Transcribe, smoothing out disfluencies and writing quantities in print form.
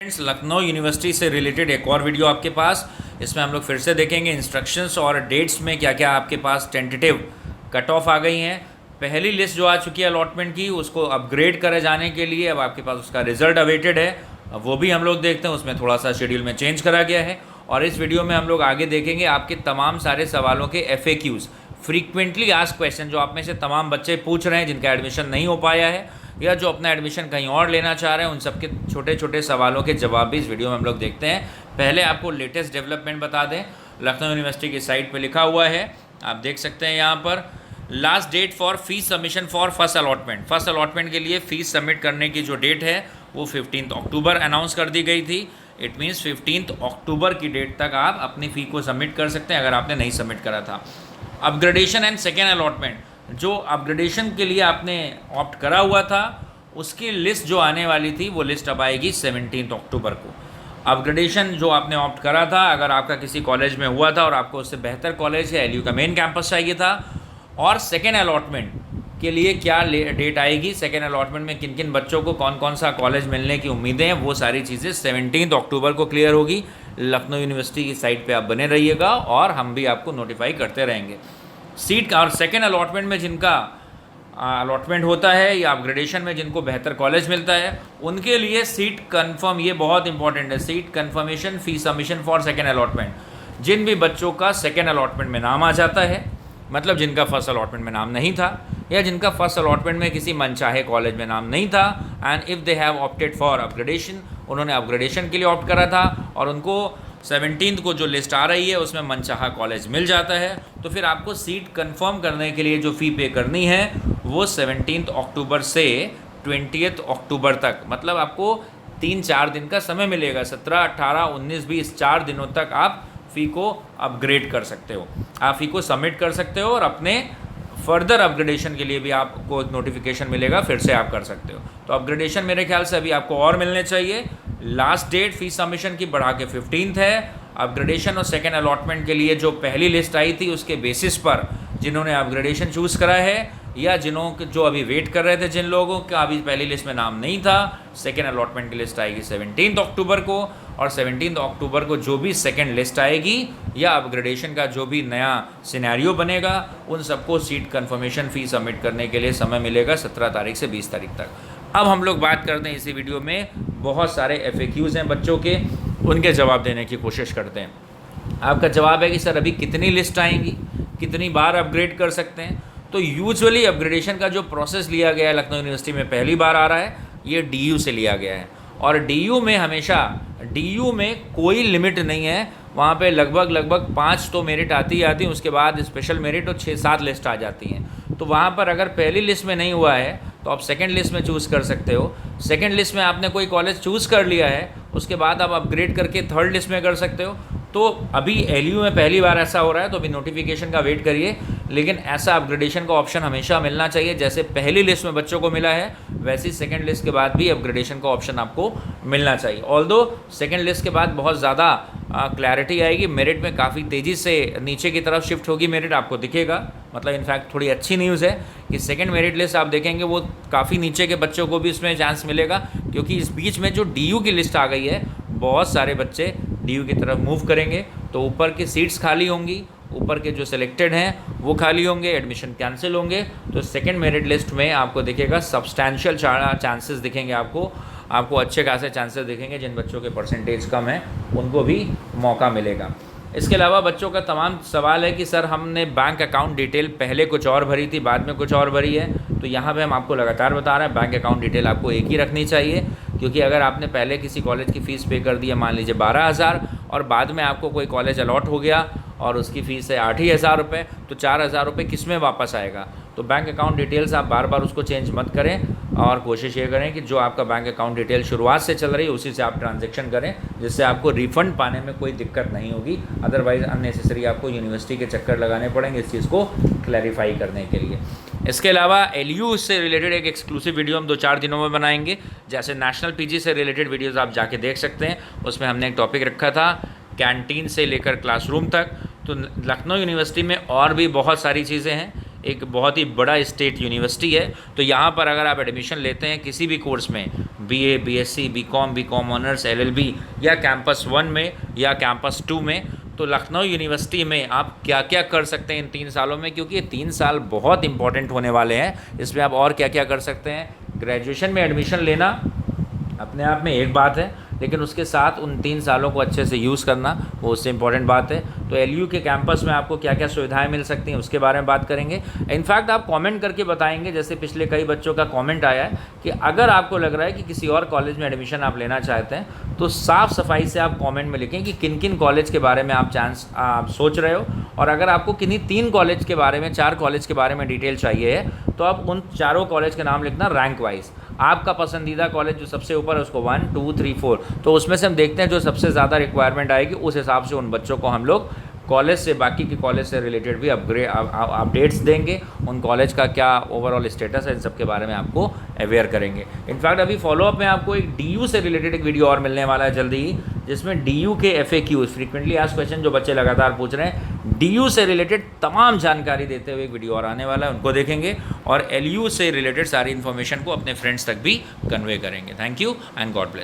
Friends, Lucknow university से related एक और वीडियो आपके पास। इसमें हम लोग फिर से देखेंगे इंस्ट्रक्शंस और डेट्स में क्या क्या आपके पास टेंटेटिव कट ऑफ आ गई हैं। पहली लिस्ट जो आ चुकी है अलॉटमेंट की, उसको अपग्रेड करे जाने के लिए अब आपके पास उसका रिजल्ट अवेटेड है। अब वो भी हम लोग देखते हैं, उसमें थोड़ा सा शेड्यूल में चेंज करा गया है। और इस वीडियो में हम लोग आगे देखेंगे आपके तमाम सारे सवालों के FAQs, फ्रीक्वेंटली आस्क्ड क्वेश्चन, जो आप में से तमाम बच्चे पूछ रहे हैं जिनका एडमिशन नहीं हो पाया है या जो अपना एडमिशन कहीं और लेना चाह रहे हैं, उन सबके छोटे छोटे सवालों के जवाब भी इस वीडियो में हम लोग देखते हैं। पहले आपको लेटेस्ट डेवलपमेंट बता दें, लखनऊ यूनिवर्सिटी की साइट पे लिखा हुआ है, आप देख सकते हैं यहाँ पर, last date for fees submission for first allotment. First allotment के लिए फ़ीस सबमिट करने की जो डेट है वो 15 अक्टूबर अनाउंस कर दी गई थी। इट मीन्स 15 अक्टूबर की डेट तक आप अपनी फ़ी को सबमिट कर सकते हैं अगर आपने नहीं सबमिट करा था। अपग्रेडेशन एंड सेकेंड अलॉटमेंट, जो अपग्रेडेशन के लिए आपने ऑप्ट करा हुआ था उसकी लिस्ट जो आने वाली थी वो लिस्ट अब आएगी 17 अक्टूबर को। अपग्रेडेशन जो आपने ऑप्ट करा था, अगर आपका किसी कॉलेज में हुआ था और आपको उससे बेहतर कॉलेज या LU का मेन कैंपस चाहिए था, और सेकेंड अलॉटमेंट के लिए क्या डेट आएगी, सेकेंड अलॉटमेंट में किन किन बच्चों को कौन कौन सा कॉलेज मिलने की उम्मीदें हैं, वो सारी चीज़ें 17 अक्टूबर को क्लियर होगी। लखनऊ यूनिवर्सिटी की साइट पे आप बने रहिएगा और हम भी आपको नोटिफाई करते रहेंगे। सीट का और सेकेंड अलॉटमेंट में जिनका अलॉटमेंट होता है या अपग्रेडेशन में जिनको बेहतर कॉलेज मिलता है, उनके लिए सीट कंफर्म, ये बहुत इंपॉर्टेंट है, seat confirmation fee submission for second allotment. जिन भी बच्चों का सेकेंड अलॉटमेंट में नाम आ जाता है, मतलब जिनका फर्स्ट अलॉटमेंट में नाम नहीं था या जिनका फर्स्ट अलॉटमेंट में किसी मनचाहे कॉलेज में नाम नहीं था, and if they have opted for upgradation, उन्होंने अपग्रेडेशन के लिए ऑप्ट करा था और उनको 17 को जो लिस्ट आ रही है उसमें मनचाहा कॉलेज मिल जाता है, तो फिर आपको सीट कंफर्म करने के लिए जो फ़ी पे करनी है वो 17 अक्टूबर से 20 अक्टूबर तक, मतलब आपको 3-4 दिन का समय मिलेगा। 17, 18, 19, 20 4 दिनों तक आप फ़ी को अपग्रेड कर सकते हो, आप फ़ी को सबमिट कर सकते हो और अपने फर्दर अपग्रेडेशन के लिए भी आपको एक नोटिफिकेशन मिलेगा, फिर से आप कर सकते हो। तो अपग्रेडेशन मेरे ख्याल से अभी आपको और मिलने चाहिए। लास्ट डेट फीस सबमिशन की बढ़ा के 15 है। अपग्रेडेशन और सेकेंड अलॉटमेंट के लिए जो पहली लिस्ट आई थी उसके बेसिस पर जिन्होंने अपग्रेडेशन चूज़ करा है या जो अभी वेट कर रहे थे, जिन लोगों का अभी पहली लिस्ट में नाम नहीं था, सेकेंड अलॉटमेंट की लिस्ट आएगी 17 अक्टूबर को, और 17 अक्टूबर को जो भी सेकेंड लिस्ट आएगी या अपग्रेडेशन का जो भी नया सिनेरियो बनेगा, उन सबको सीट कंफर्मेशन फ़ी सबमिट करने के लिए समय मिलेगा 17 तारीख से 20 तारीख तक। अब हम लोग बात करते हैं इसी वीडियो में, बहुत सारे FAQs हैं बच्चों के, उनके जवाब देने की कोशिश करते हैं। आपका जवाब है कि सर अभी कितनी लिस्ट आएंगी, कितनी बार अपग्रेड कर सकते हैं। तो यूजुअली अपग्रेडेशन का जो प्रोसेस लिया गया है लखनऊ यूनिवर्सिटी में पहली बार आ रहा है, ये DU से लिया गया है, और DU में हमेशा, DU में कोई लिमिट नहीं है, वहाँ पे लगभग 5 तो मेरिट आती ही आती हैं, उसके बाद स्पेशल मेरिट और 6-7 लिस्ट आ जाती हैं। तो वहाँ पर अगर पहली लिस्ट में नहीं हुआ है तो आप सेकंड लिस्ट में चूज़ कर सकते हो। सेकंड लिस्ट में आपने कोई कॉलेज चूज़ कर लिया है, उसके बाद आप अपग्रेड करके थर्ड लिस्ट में कर सकते हो। तो अभी LU में पहली बार ऐसा हो रहा है, तो अभी नोटिफिकेशन का वेट करिए, लेकिन ऐसा अपग्रेडेशन का ऑप्शन हमेशा मिलना चाहिए। जैसे पहली लिस्ट में बच्चों को मिला है, वैसे ही सेकंड लिस्ट के बाद भी अपग्रेडेशन का ऑप्शन आपको मिलना चाहिए। ऑल्दो सेकंड लिस्ट के बाद बहुत ज़्यादा क्लैरिटी आएगी, मेरिट में काफ़ी तेज़ी से नीचे की तरफ शिफ्ट होगी, मेरिट आपको दिखेगा। मतलब इनफैक्ट थोड़ी अच्छी न्यूज़ है कि सेकंड मेरिट लिस्ट आप देखेंगे वो काफ़ी नीचे के बच्चों को भी इसमें चांस मिलेगा, क्योंकि इस बीच में जो DU की लिस्ट आ गई है, बहुत सारे बच्चे DU की तरफ मूव करेंगे, तो ऊपर की सीट्स खाली होंगी, ऊपर के जो सिलेक्टेड हैं वो खाली होंगे, एडमिशन कैंसिल होंगे। तो सेकंड मेरिट लिस्ट में आपको दिखेगा सब्सटैंशियल चांसेस दिखेंगे, आपको अच्छे खासे चांसेस दिखेंगे। जिन बच्चों के परसेंटेज कम है उनको भी मौका मिलेगा। इसके अलावा बच्चों का तमाम सवाल है कि सर हमने बैंक अकाउंट डिटेल पहले कुछ और भरी थी, बाद में कुछ और भरी है। तो यहाँ पे हम आपको लगातार बता रहे हैं, बैंक अकाउंट डिटेल आपको एक ही रखनी चाहिए, क्योंकि अगर आपने पहले किसी कॉलेज की फ़ीस पे कर दी है, मान लीजिए 12,000, और बाद में आपको कोई कॉलेज अलॉट हो गया और उसकी फ़ीस है 8,000 रुपये, तो 4,000 रुपये किस में वापस आएगा। तो बैंक अकाउंट डिटेल्स आप बार बार उसको चेंज मत करें, और कोशिश ये करें कि जो आपका बैंक अकाउंट डिटेल शुरुआत से चल रही है उसी से आप ट्रांजैक्शन करें, जिससे आपको रिफ़ंड पाने में कोई दिक्कत नहीं होगी। अदरवाइज़ अननेसेसरी आपको यूनिवर्सिटी के चक्कर लगाने पड़ेंगे इस चीज़ को क्लैरिफाई करने के लिए। इसके अलावा LU से रिलेटेड एक एक्सक्लूसिव वीडियो हम 2-4 दिनों में बनाएंगे। जैसे नेशनल PG से रिलेटेड वीडियोज़ आप जाके देख सकते हैं, उसमें हमने एक टॉपिक रखा था कैंटीन से लेकर क्लासरूम तक। तो लखनऊ यूनिवर्सिटी में और भी बहुत सारी चीज़ें हैं, एक बहुत ही बड़ा स्टेट यूनिवर्सिटी है। तो यहाँ पर अगर आप एडमिशन लेते हैं किसी भी कोर्स में, BA, BSc, BCom honours, LLB या कैंपस 1 में या कैंपस 2 में, तो लखनऊ यूनिवर्सिटी में आप क्या क्या कर सकते हैं इन 3 सालों में, क्योंकि ये 3 साल बहुत इंपॉर्टेंट होने वाले हैं। इसमें आप और क्या क्या कर सकते हैं। ग्रेजुएशन में एडमिशन लेना अपने आप में एक बात है, लेकिन उसके साथ उन 3 सालों को अच्छे से यूज़ करना वो उससे इम्पॉर्टेंट बात है। तो LU के कैंपस में आपको क्या क्या सुविधाएं मिल सकती हैं उसके बारे में बात करेंगे। इनफैक्ट आप कमेंट करके बताएंगे, जैसे पिछले कई बच्चों का कमेंट आया है कि अगर आपको लग रहा है कि किसी और कॉलेज में एडमिशन आप लेना चाहते हैं तो साफ़ सफाई से आप कॉमेंट में लिखें कि किन किन कॉलेज के बारे में आप सोच रहे हो, और अगर आपको किन्हीं 3 कॉलेज के बारे में, 4 कॉलेज के बारे में डिटेल चाहिए है तो आप उन चारों कॉलेज के नाम लिखना रैंक वाइज। आपका पसंदीदा कॉलेज जो सबसे ऊपर है उसको 1, 2, 3, 4, तो उसमें से हम देखते हैं जो सबसे ज़्यादा रिक्वायरमेंट आएगी उस हिसाब से उन बच्चों को हम लोग कॉलेज से, बाकी के कॉलेज से रिलेटेड भी अपडेट्स देंगे। उन कॉलेज का क्या ओवरऑल स्टेटस है इन सब के बारे में आपको अवेयर करेंगे। इनफैक्ट अभी फॉलोअप में आपको एक DU से रिलेटेड एक वीडियो और मिलने वाला है जल्दी ही, जिसमें DU के FAQ, फ्रीक्वेंटली आस्क्ड क्वेश्चन जो बच्चे लगातार पूछ रहे हैं, DU से रिलेटेड तमाम जानकारी देते हुए एक वीडियो और आने वाला है, उनको देखेंगे और LU से रिलेटेड सारी इन्फॉर्मेशन को अपने फ्रेंड्स तक भी कन्वे करेंगे। Thank you and God bless.